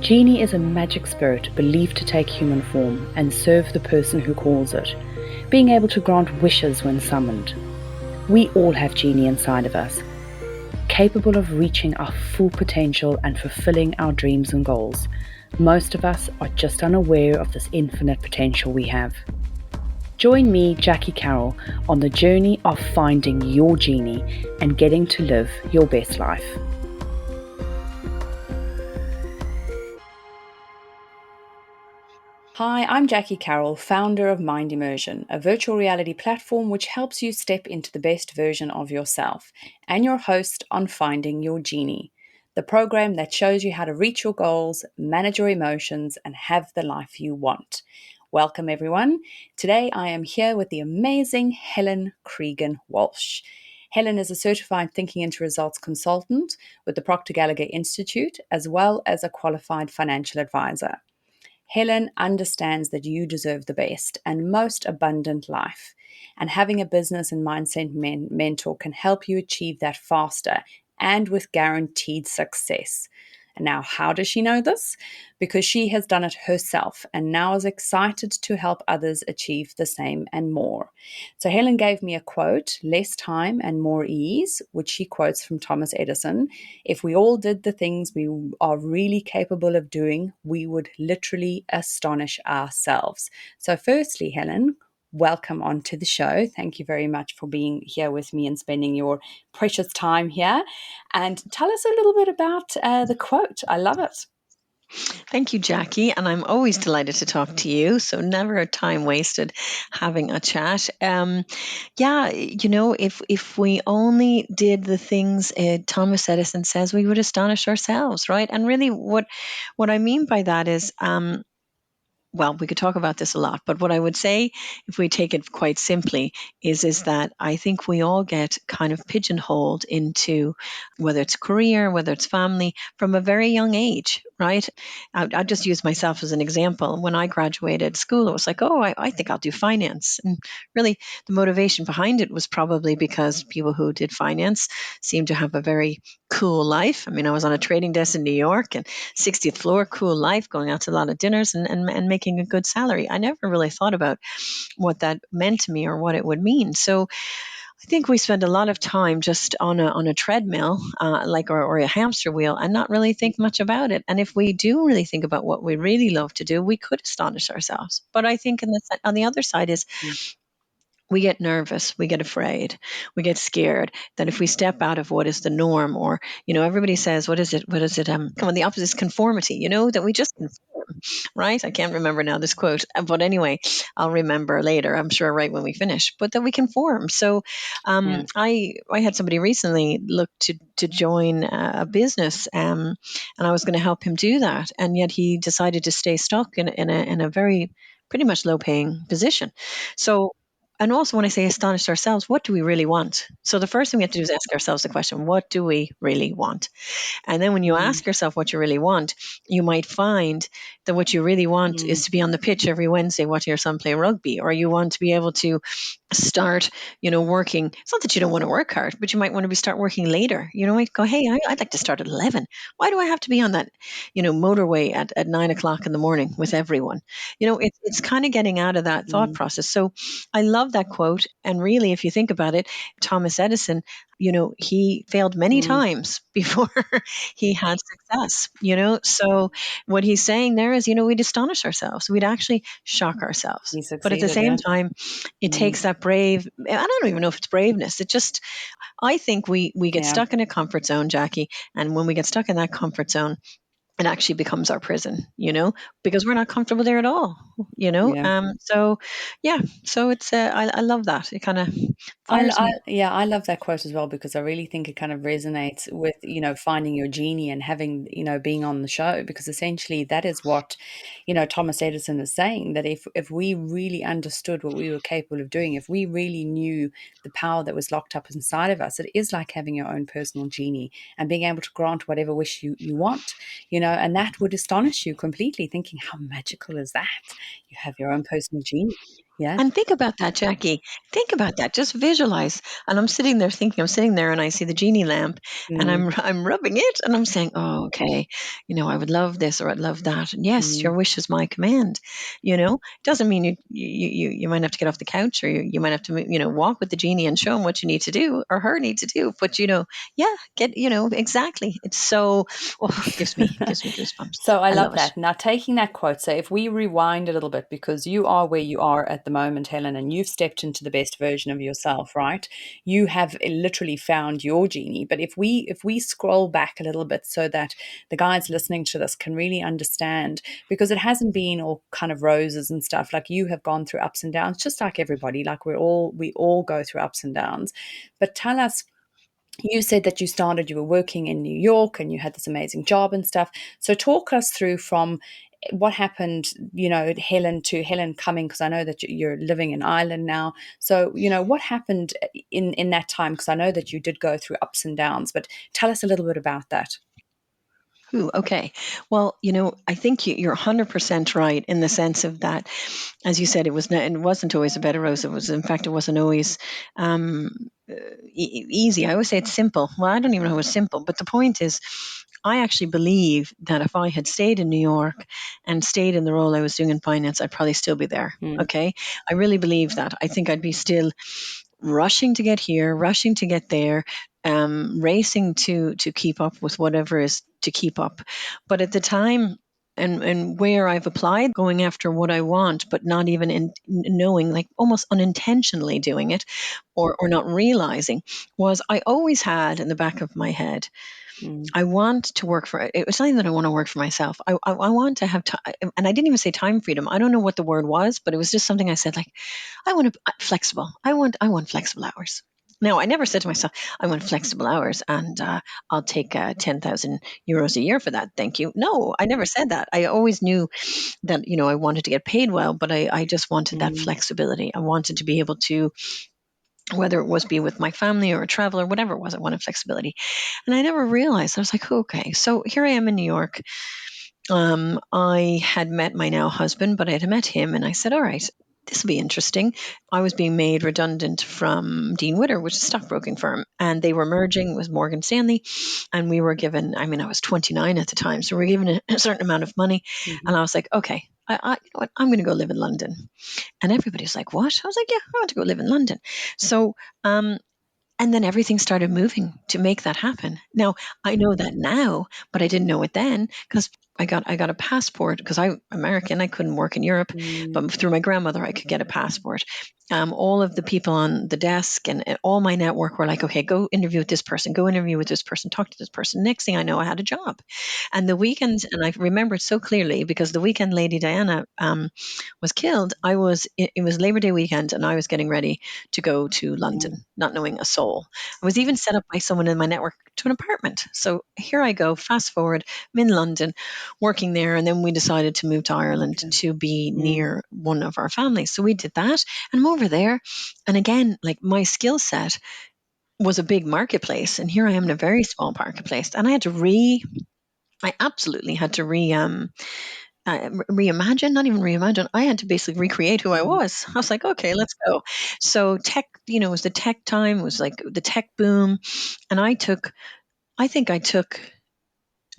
Genie is a magic spirit believed to take human form and serve the person who calls it, being able to grant wishes when summoned. We all have Genie inside of us, capable of reaching our full potential and fulfilling our dreams and goals. Most of us are just unaware of this infinite potential we have. Join me, Jackie Carroll, on the journey of finding your Genie and getting to live your best life. Hi, I'm Jackie Carroll, founder of Mind Immersion, a virtual reality platform which helps you step into the best version of yourself, and your host on Finding Your Genie, the program that shows you how to reach your goals, manage your emotions, and have the life you want. Welcome, everyone. Today I am here with the amazing Helen Creegan-Walsh. Helen is a certified Thinking into Results consultant with the Proctor Gallagher Institute, as well as a qualified financial advisor. Helen understands that you deserve the best and most abundant life, and having a business and mindset mentor can help you achieve that faster and with guaranteed success. And now, how does she know this? Because she has done it herself and now is excited to help others achieve the same and more. So Helen gave me a quote, less time and more ease, which she quotes from Thomas Edison. If we all did the things we are really capable of doing, we would literally astonish ourselves. So firstly, Helen, welcome onto the show. Thank you very much for being here with me and spending your precious time here. And tell us a little bit about the quote. I love it. Thank you, Jackie. And I'm always delighted to talk to you. So never a time wasted having a chat. If we only did the things Thomas Edison says, we would astonish ourselves, right? And really what I mean by that is, well, we could talk about this a lot, but what I would say, if we take it quite simply, is that I think we all get kind of pigeonholed into whether it's career, whether it's family, from a very young age, right? I'll just use myself as an example. When I graduated school, it was like, oh, I think I'll do finance. And really, the motivation behind it was probably because people who did finance seemed to have a very cool life. I mean, I was on a trading desk in New York and 60th floor, cool life, going out to a lot of dinners and making a good salary. I never really thought about what that meant to me or what it would mean. So I think we spend a lot of time just on a treadmill, or a hamster wheel, and not really think much about it. And if we do really think about what we really love to do, we could astonish ourselves. But I think on the other side is we get nervous, we get afraid, we get scared that if we step out of what is the norm, or, everybody says, what is it? Come on, the opposite is conformity, that we just conform, right? I can't remember now this quote, but anyway, I'll remember later, I'm sure, right when we finish, but that we conform. So I had somebody recently look to join a business, and I was going to help him do that. And yet he decided to stay stuck in a very pretty much low paying position. So, and also, when I say astonish ourselves, what do we really want? So the first thing we have to do is ask ourselves the question, what do we really want? And then when you ask yourself what you really want, you might find that what you really want is to be on the pitch every Wednesday watching your son play rugby, or you want to be able to start, working. It's not that you don't want to work hard, but you might want to start working later. You might go, hey, I'd like to start at 11. Why do I have to be on that, motorway at 9 o'clock in the morning with everyone? It's kind of getting out of that thought process. So I love that quote. And really, if you think about it, Thomas Edison, he failed many times before he had success, So what he's saying there is, we'd astonish ourselves. We'd actually shock ourselves. He But at the succeeded, same time, it takes that brave, I don't even know if it's braveness. I think we get stuck in a comfort zone, Jackie. And when we get stuck in that comfort zone, it actually becomes our prison, because we're not comfortable there at all, So it's, I love that. It kind of fires me. I love that quote as well, because I really think it kind of resonates with, finding your genie and having, being on the show, because essentially that is what, Thomas Edison is saying, that if we really understood what we were capable of doing, if we really knew the power that was locked up inside of us, it is like having your own personal genie and being able to grant whatever wish you want, and that would astonish you completely, thinking, how magical is that? You have your own personal genie. Yeah. And think about that, Jackie. Think about that. Just visualize. And I'm sitting there thinking, I'm sitting there and I see the genie lamp and Mm, I'm rubbing it and I'm saying, oh, okay, I would love this or I'd love that. And yes, your mm. wish is my command. Doesn't mean you might have to get off the couch or you might have to, walk with the genie and show him what you need to do or her need to do. But, yeah, exactly. It's so, oh, gives me goosebumps. So I I love love it. that. Now, taking that quote, so if we rewind a little bit, because you are where you are at the moment, Helen, and you've stepped into the best version of yourself, right? You have literally found your genie. But if we scroll back a little bit so that the guys listening to this can really understand, because it hasn't been all kind of roses and stuff. Like you have gone through ups and downs, just like everybody. Like we all go through ups and downs. But tell us, you said that you were working in New York and you had this amazing job and stuff. So talk us through from what happened, Helen to Helen coming, because I know that you're living in Ireland now. So, what happened in that time? Because I know that you did go through ups and downs, but tell us a little bit about that. Ooh, okay. Well, I think you're 100% right in the sense of that, as you said, it wasn't always a bed of roses. In fact, it wasn't always um, easy. I always say it's simple. Well, I don't even know it was simple, but the point is, I actually believe that if I had stayed in New York and stayed in the role I was doing in finance, I'd probably still be there. Mm, Okay. I really believe that. I think I'd be still rushing to get here, rushing to get there, racing to keep up with whatever is to keep up. But at the time, and where I've applied, going after what I want, but not even knowing, like almost unintentionally doing it, or not realizing, was I always had in the back of my head, mm, I want to work for it. Was something that I want to work for myself. I want to have time, and I didn't even say time freedom. I don't know what the word was, but it was just something I said, like, I want to flexible. I want flexible hours. Now, I never said to myself, I want flexible hours and I'll take 10,000 euros a year for that. Thank you. No, I never said that. I always knew that, I wanted to get paid well, but I just wanted that mm, flexibility. I wanted to be able to, whether it was be with my family or travel or whatever it was, I wanted flexibility. And I never realized, I was like, okay, so here I am in New York. I had met my now husband, but I had met him and I said, all right, this will be interesting. I was being made redundant from Dean Witter, which is a stockbroking firm, and they were merging with Morgan Stanley. And we were given, I mean, I was 29 at the time, so we are given a certain amount of money. And mhm, I was like, okay, you know what, I'm going to go live in London. And everybody was like, what? I was like, yeah, I want to go live in London. So, and then everything started moving to make that happen. Now, I know that now, but I didn't know it then because I got a passport because I'm American. I couldn't work in Europe, mm, but through my grandmother, I could get a passport. All of the people on the desk and all my network were like, okay, go interview with this person, go interview with this person, talk to this person. Next thing I know, I had a job. And the weekend, and I remember it so clearly because the weekend Lady Diana was killed. It was Labor Day weekend, and I was getting ready to go to mm, London, not knowing a soul. I was even set up by someone in my network to an apartment. So here I go, fast forward, I'm in London, working there, and then we decided to move to Ireland okay. to be Mm, near one of our families. So we did that, and I'm over there, and again, like my skill set was a big marketplace, and here I am in a very small marketplace, and I absolutely had to reimagine, not even reimagine. I had to basically recreate who I mm, was. I was like, okay, let's go. So tech, it was the tech time, it was like the tech boom. And I think I took,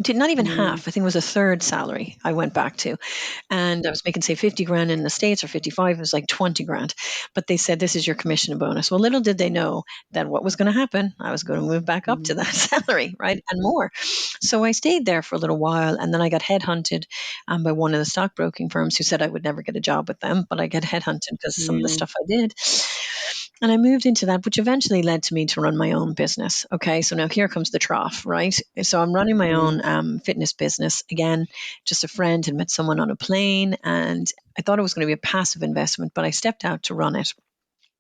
not even mm, half, I think it was a third salary I went back to. And I was making, say, 50 grand in the States or 55, it was like 20 grand. But they said, this is your commission and bonus. Well, little did they know that what was going to happen, I was going to move back up to mm, that salary, right? And more. So I stayed there for a little while. And then I got headhunted by one of the stockbroking firms who said I would never get a job with them. But I got headhunted because some of the mm, stuff I did. And I moved into that, which eventually led to me to run my own business. Okay, so now here comes the trough, right? So I'm running my mm, own fitness business. Again, just a friend had met someone on a plane, and I thought it was going to be a passive investment, but I stepped out to run it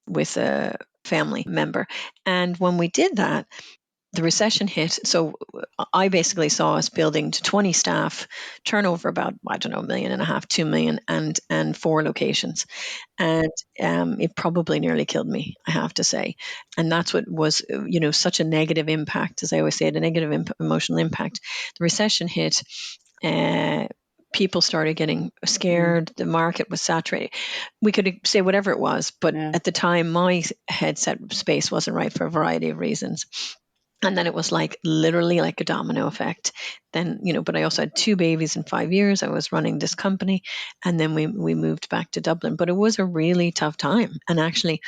with a family member. And when we did that, the recession hit. So I basically saw us building to 20 staff, turnover about, I don't know, 1.5 million, 2 million, and 4 locations. And it probably nearly killed me, I have to say. And that's what was, such a negative impact, as I always say, a negative emotional impact. The recession hit. Uh, people started getting Mm. scared. The market was saturated. We could say whatever it was, but Yeah. at the time, my headset space wasn't right for a variety of reasons. And then it was like literally like a domino effect. Then, but I also had two babies in 5 years. I was running this company, and then we moved back to Dublin. But it was a really tough time. And actually,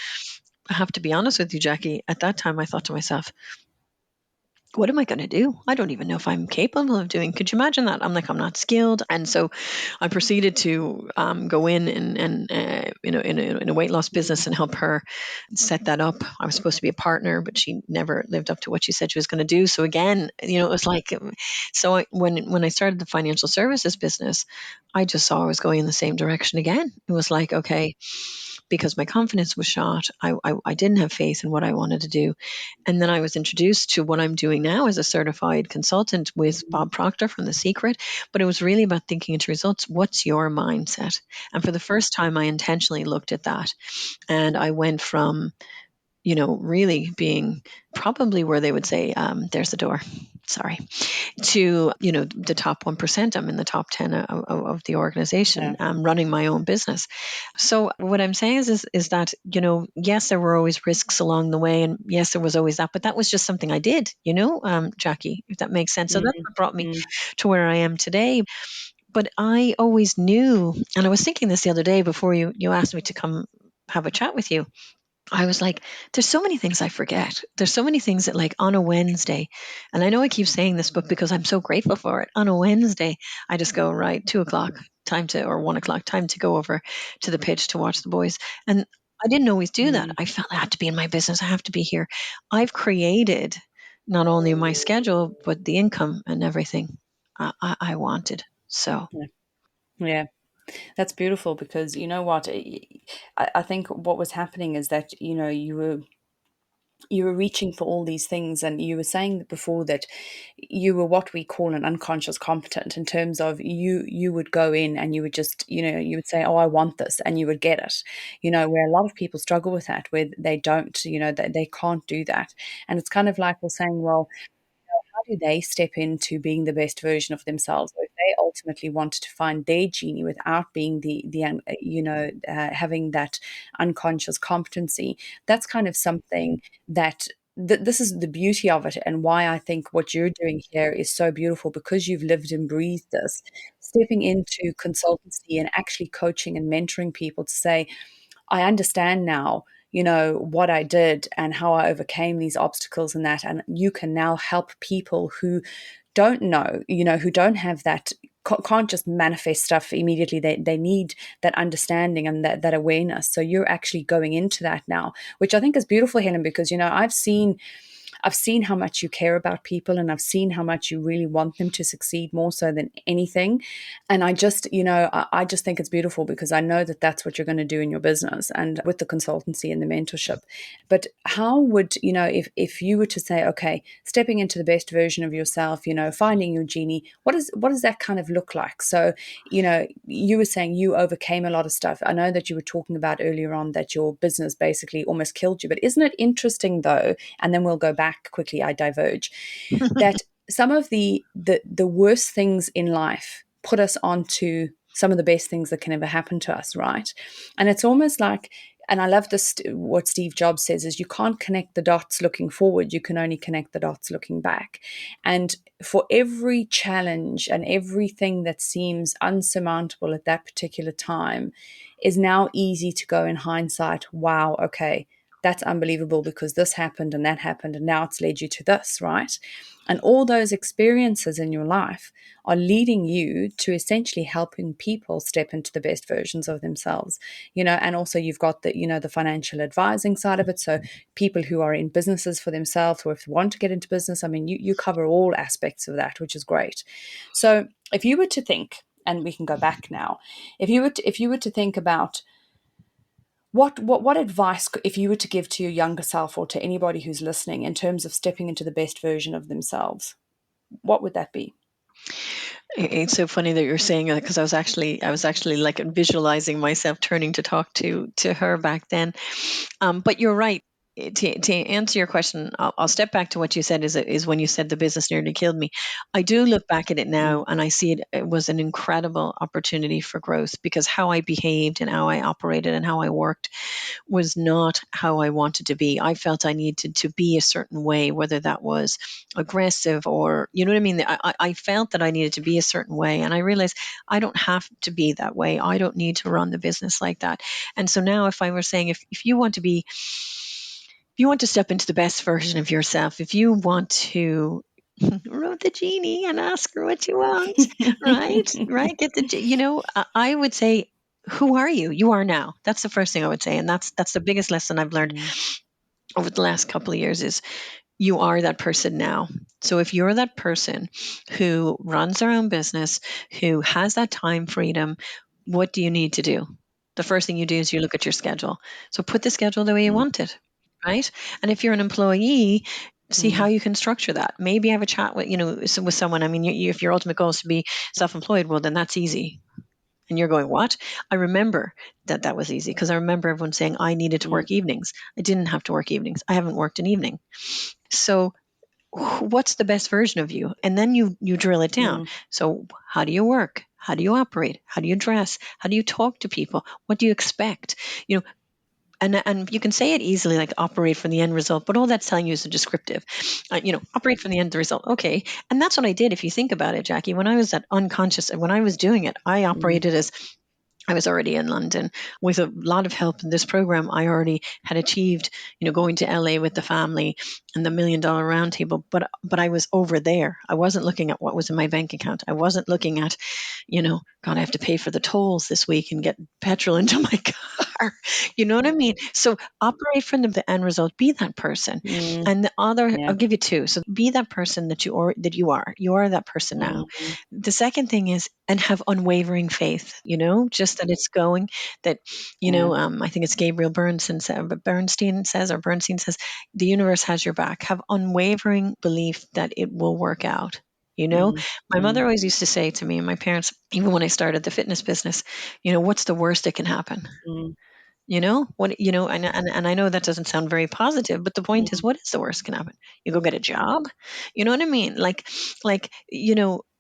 I have to be honest with you, Jackie, at that time I thought to myself, what am I going to do? I don't even know if I'm capable of doing. Could you imagine that? I'm like, I'm not skilled, and so I proceeded to go in and in a weight loss business and help her set that up. I was supposed to be a partner, but she never lived up to what she said she was going to do. So again, it was like, when I started the financial services business, I just saw I was going in the same direction again. It was like, okay, because my confidence was shot. I didn't have faith in what I wanted to do. And then I was introduced to what I'm doing now as a certified consultant with Bob Proctor from The Secret. But it was really about thinking into results. What's your mindset? And for the first time, I intentionally looked at that. And I went from, really being probably where they would say, there's the door. Sorry, to the top 1%. I'm in the top 10 of the Yeah. organization. I'm running my own business. So what I'm saying is that, yes, there were always risks along the way, and yes, there was always that, but that was just something I did, Jackie, if that makes sense. So that's Mm. what brought me Mm. to where I am today. But I always knew, and I was thinking this the other day before you asked me to come have a chat with you. I was like, there's so many things I forget. There's so many things that, like, on a Wednesday, and I know I keep saying this, but because I'm so grateful for it, on a Wednesday, I just go, right, 2 o'clock, or 1 o'clock, time to go over to the pitch to watch the boys. And I didn't always do that. Mm. I felt I had to be in my business. I have to be here. I've created not only my schedule, but the income and everything I wanted. So, Yeah. Yeah. That's beautiful because you know what? I think what was happening is that, you were reaching for all these things, and you were saying before that you were what we call an unconscious competent, in terms of you would go in and you would just, you would say, oh, I want this, and you would get it, where a lot of people struggle with that, where they don't, they can't do that. And it's kind of like we're saying, well, how do they step into being the best version of themselves? Or if they ultimately wanted to find their genie without being having that unconscious competency, that's kind of something that this is the beauty of it, and why I think what you're doing here is so beautiful, because you've lived and breathed this, stepping into consultancy and actually coaching and mentoring people to say, I understand now, what I did and how I overcame these obstacles and that. And you can now help people who don't know, who don't have that, can't just manifest stuff immediately. They need that understanding and that awareness. So you're actually going into that now, which I think is beautiful, Helen, because, I've seen how much you care about people, and I've seen how much you really want them to succeed more so than anything. And I just, I just think it's beautiful, because I know that that's what you're going to do in your business and with the consultancy and the mentorship. But how would, if you were to say, okay, stepping into the best version of yourself, finding your genie, what does that kind of look like? So, you were saying you overcame a lot of stuff. I know that you were talking about earlier on that your business basically almost killed you, but isn't it interesting though? And then we'll go back quickly, I diverge, that some of the worst things in life put us onto some of the best things that can ever happen to us, right? And it's almost like, and I love this, what Steve Jobs says is, you can't connect the dots looking forward, you can only connect the dots looking back. And for every challenge and everything that seems unsurmountable at that particular time is now easy to go in hindsight, wow, okay, that's unbelievable, because this happened and that happened, and now it's led you to this, right? And all those experiences in your life are leading you to essentially helping people step into the best versions of themselves, and also you've got the financial advising side of it. So people who are in businesses for themselves, or if they want to get into business, I mean, you cover all aspects of that, which is great. So if you were to think, and we can go back now, if you were to think about what advice, if you were to give to your younger self or to anybody who's listening, in terms of stepping into the best version of themselves, what would that be? it's so funny that you're saying that, because I was actually like visualizing myself turning to talk to her back then. But you're right. to answer your question, I'll step back to what you said is when you said the business nearly killed me. I do look back at it now Mm, and I see it was an incredible opportunity for growth, because how I behaved and how I operated and how I worked was not how I wanted to be. I felt I needed to be a certain way, whether that was aggressive or, you know what I mean? I felt that I needed to be a certain way. And I realized I don't have to be that way. I don't need to run the business like that. And so now, if I were saying, if you want to be, if you want to step into the best version of yourself, if you want to rub the genie and ask her what you want, right? Right? Get the, I would say, who are you? You are now. That's the first thing I would say. And that's the biggest lesson I've learned mm, over the last couple of years is you are that person now. So if you're that person who runs their own business, who has that time freedom, what do you need to do? The first thing you do is you look at your schedule. So put the schedule the way you mm, want it, right? And if you're an employee, see how mm, you can structure that. Maybe have a chat with, with someone. I mean, if your ultimate goal is to be self-employed, well, then that's easy. And you're going, what? I remember that was easy, because I remember everyone saying I needed to mm, work evenings. I didn't have to work evenings. I haven't worked an evening. So what's the best version of you? And then you drill it down. mm, So how do you work? How do you operate? How do you dress? How do you talk to people? What do you expect? You know, and you can say it easily, like operate from the end result, but all that's telling you is a descriptive. Operate from the end result. Okay, and that's what I did. If you think about it, Jackie, when I was that unconscious, when I was doing it, I mm, operated as I was already in London with a lot of help in this program. I already had achieved, going to LA with the family and the $1 million roundtable. But I was over there. I wasn't looking at what was in my bank account. I wasn't looking at, God, I have to pay for the tolls this week and get petrol into my car. You know what I mean? So operate from the end result. Be that person. mm, And the other, yeah. I'll give you two. So be that person that you are. You are that person now. Mm, The second thing is, and have unwavering faith, just that it's going, that, yeah. I think it's Gabriel Bernstein says, the universe has your back. Have unwavering belief that it will work out. You know, Mm, my mm, mother always used to say to me, and my parents, even when I started the fitness business, what's the worst that can happen? mm, And I know that doesn't sound very positive, but the point is, mm, what is the worst can happen? You go get a job. You know what I mean? Like,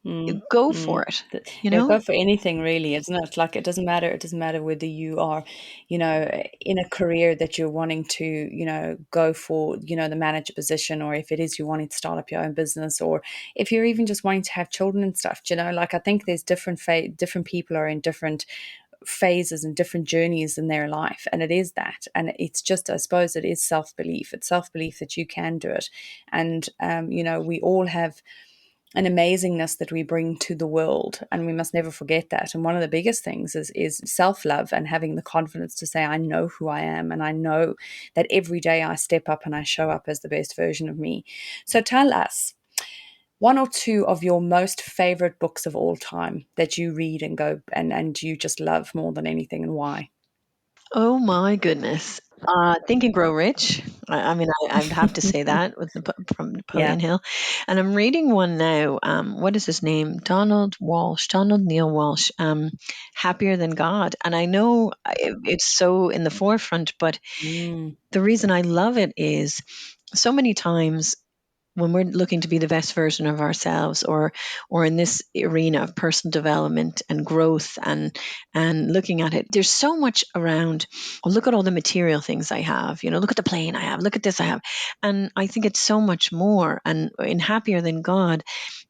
mm, go for mm. it, Yeah, go for anything really, isn't it? Like it doesn't matter whether you are, in a career that you're wanting to, go for, the manager position, or if it is you're wanting to start up your own business, or if you're even just wanting to have children and stuff, like I think there's different people are in different phases and different journeys in their life, and it is that, and it's just, I suppose it is self-belief. It's self-belief that you can do it. And we all have an amazingness that we bring to the world, and we must never forget that. And one of the biggest things is self-love, and having the confidence to say, I know who I am, and I know that every day I step up and I show up as the best version of me. So tell us one or two of your most favorite books of all time that you read and go and you just love more than anything, and why. Oh my goodness. Think and Grow Rich. I mean, I'd have to say that from Yeah. Napoleon Hill. And I'm reading one now. What is his name? Donald Neil Walsh. Happier Than God. And I know it's so in the forefront, but Mm, the reason I love it is so many times when we're looking to be the best version of ourselves, or in this arena of personal development and growth, and looking at it, there's so much around, oh, look at all the material things I have, look at the plane I have, look at this I have. And I think it's so much more. And in Happier Than God,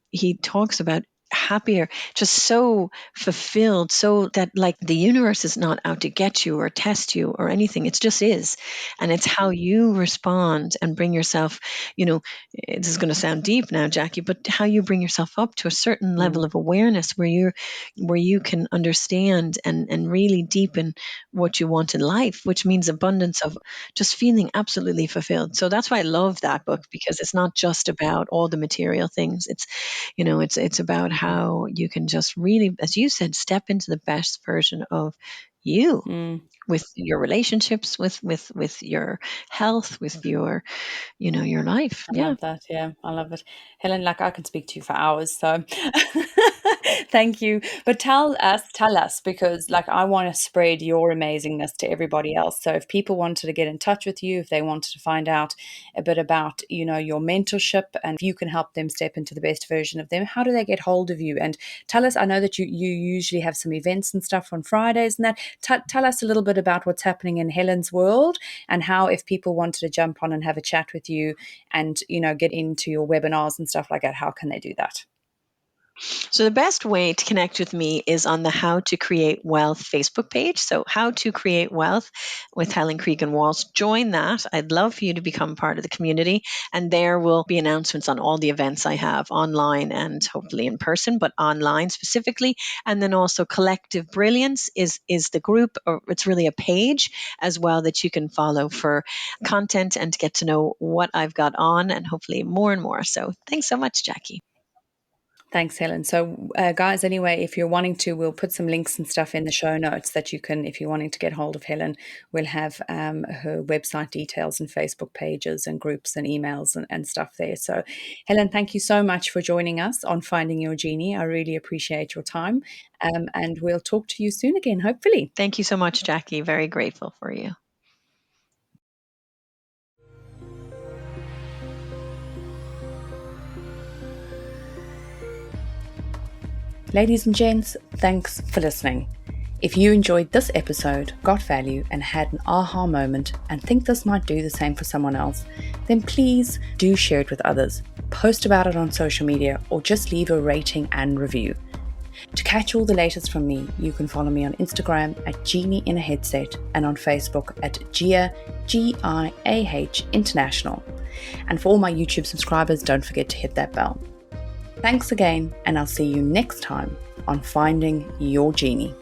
he talks about happier, just so fulfilled, so that, like, the universe is not out to get you or test you or anything. It just is. And it's how you respond and bring yourself, this is going to sound deep now, Jackie, but how you bring yourself up to a certain level mm, of awareness where you can understand and really deepen what you want in life, which means abundance of just feeling absolutely fulfilled. So that's why I love that book, because it's not just about all the material things. It's about how you can just really, as you said, step into the best version of you, mm. with your relationships, with your health, with your life. I Yeah. love that. Yeah, I love it. Helen, like I can speak to you for hours. So Thank you. But tell us, because like I want to spread your amazingness to everybody else. So if people wanted to get in touch with you, if they wanted to find out a bit about, your mentorship and if you can help them step into the best version of them, how do they get hold of you? And tell us, I know that you usually have some events and stuff on Fridays and that. Tell us a little bit about what's happening in Helen's world and how if people wanted to jump on and have a chat with you and, get into your webinars and stuff like that, how can they do that? So the best way to connect with me is on the How to Create Wealth Facebook page. So How to Create Wealth with Helen Creegan-Walsh. Join that. I'd love for you to become part of the community. And there will be announcements on all the events I have online and hopefully in person, but online specifically. And then also Collective Brilliance is the group, or it's really a page as well that you can follow for content and to get to know what I've got on and hopefully more and more. So thanks so much, Jackie. Thanks, Helen. So, guys, anyway, if you're wanting to, we'll put some links and stuff in the show notes that you can, if you're wanting to get hold of Helen, we'll have her website details and Facebook pages and groups and emails and stuff there. So, Helen, thank you so much for joining us on Finding Your Genie. I really appreciate your time. And we'll talk to you soon again, hopefully. Thank you so much, Jackie. Very grateful for you. Ladies and gents, thanks for listening. If you enjoyed this episode, got value, and had an aha moment and think this might do the same for someone else, then please do share it with others, post about it on social media, or just leave a rating and review. To catch all the latest from me, you can follow me on Instagram at Genie in a Headset and on Facebook at Gia, Giah International. And for all my YouTube subscribers, don't forget to hit that bell. Thanks again, and I'll see you next time on Finding Your Genie.